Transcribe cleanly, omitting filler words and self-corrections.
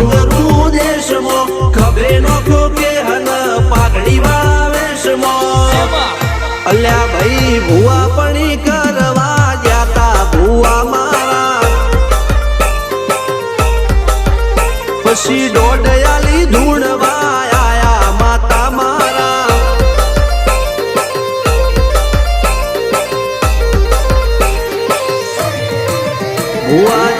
ડોંગરું દેશમાં ખભે નોખો કે હન પાઘડી વાળા વેશમાં અલ્યા ભાઈ ભૂવા પણી કરવા જાતા ભૂવા મારા પછી દોડયાલી ધૂણવા આયા માતા મારા ભૂવા